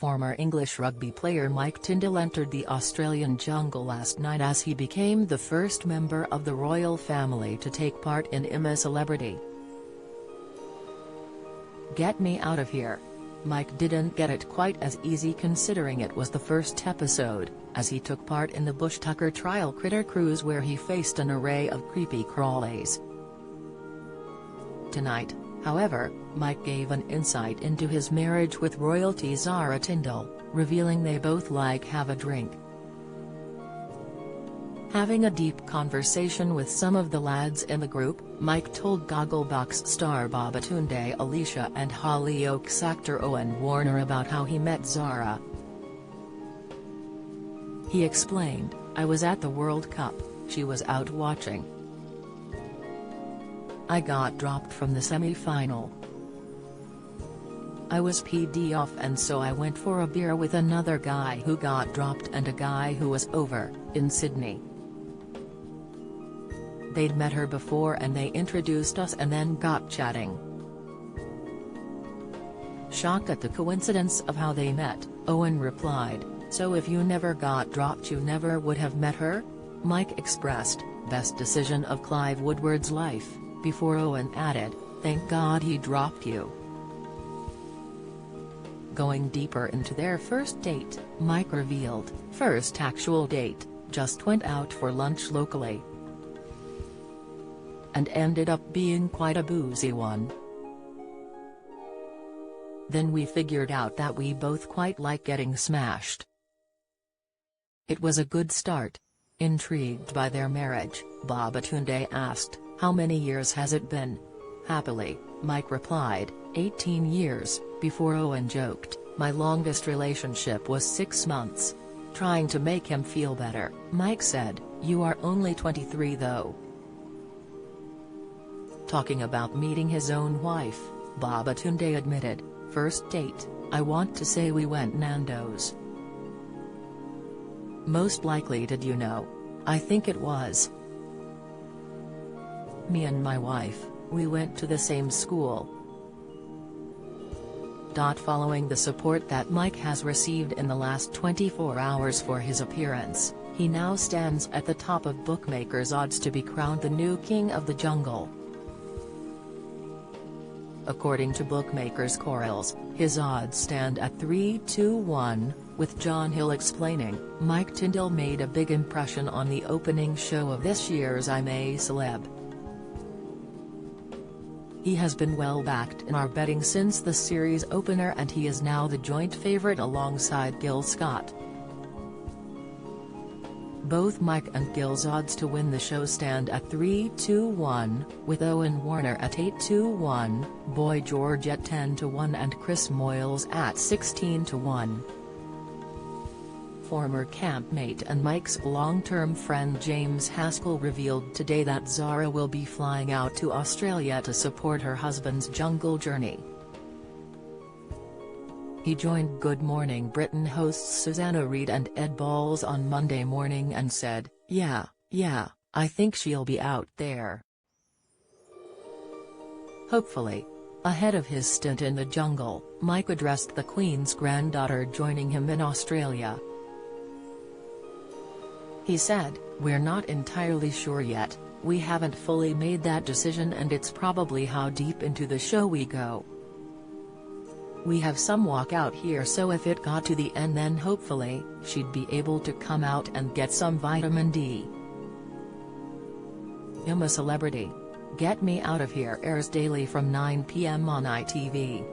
Former English rugby player Mike Tindall entered the Australian jungle last night as he became the first member of the royal family to take part in I'm a Celebrity. Get me out of here. Mike didn't get it quite as easy considering it was the first episode, as he took part in the Bush Tucker trial critter cruise where he faced an array of creepy crawlies. Tonight, however, Mike gave an insight into his marriage with royalty Zara Tindall, revealing they both have a drink. Having a deep conversation with some of the lads in the group, Mike told Gogglebox star Babatunde Alicia and Hollyoaks actor Owen Warner about how he met Zara. He explained, "I was at the World Cup, she was out watching. I got dropped from the semi-final. I was peed off and so I went for a beer with another guy who got dropped and a guy who was over, in Sydney. They'd met her before and they introduced us and then got chatting." Shocked at the coincidence of how they met, Owen replied, "So if you never got dropped you never would have met her?" Mike expressed, "Best decision of Clive Woodward's life," before Owen added, "Thank God he dropped you." Going deeper into their first date, Mike revealed, first actual date, just went out for lunch locally. And ended up being quite a boozy one. Then we figured out that we both quite like getting smashed. It was a good start. Intrigued by their marriage, Babatunde asked, "How many years has it been?" Happily, Mike replied, 18 years, before Owen joked, "My longest relationship was 6 months. Trying to make him feel better, Mike said, "You are only 23 though." Talking about meeting his own wife, Babatunde admitted, "First date, I want to say we went Nando's. Most likely did you know? I think it was. Me and my wife, we went to the same school." Following the support that Mike has received in the last 24 hours for his appearance, he now stands at the top of bookmakers' odds to be crowned the new king of the jungle. According to bookmakers' Corals, his odds stand at 3-1, with John Hill explaining, "Mike Tindall made a big impression on the opening show of this year's I'm a Celeb. He has been well backed in our betting since the series opener and he is now the joint favorite alongside Gil Scott." Both Mike and Gil's odds to win the show stand at 3-1, with Owen Warner at 8-1, Boy George at 10-1 and Chris Moyles at 16-1. Former campmate and Mike's long-term friend James Haskell revealed today that Zara will be flying out to Australia to support her husband's jungle journey. He joined Good Morning Britain hosts Susanna Reid and Ed Balls on Monday morning and said, yeah, I think she'll be out there. Hopefully. Ahead of his stint in the jungle, Mike addressed the Queen's granddaughter joining him in Australia. He said, "We're not entirely sure yet, we haven't fully made that decision and it's probably how deep into the show we go. We have some walk out here so if it got to the end then hopefully, she'd be able to come out and get some vitamin D." I'm a Celebrity. Get Me Out of Here airs daily from 9 p.m. on ITV.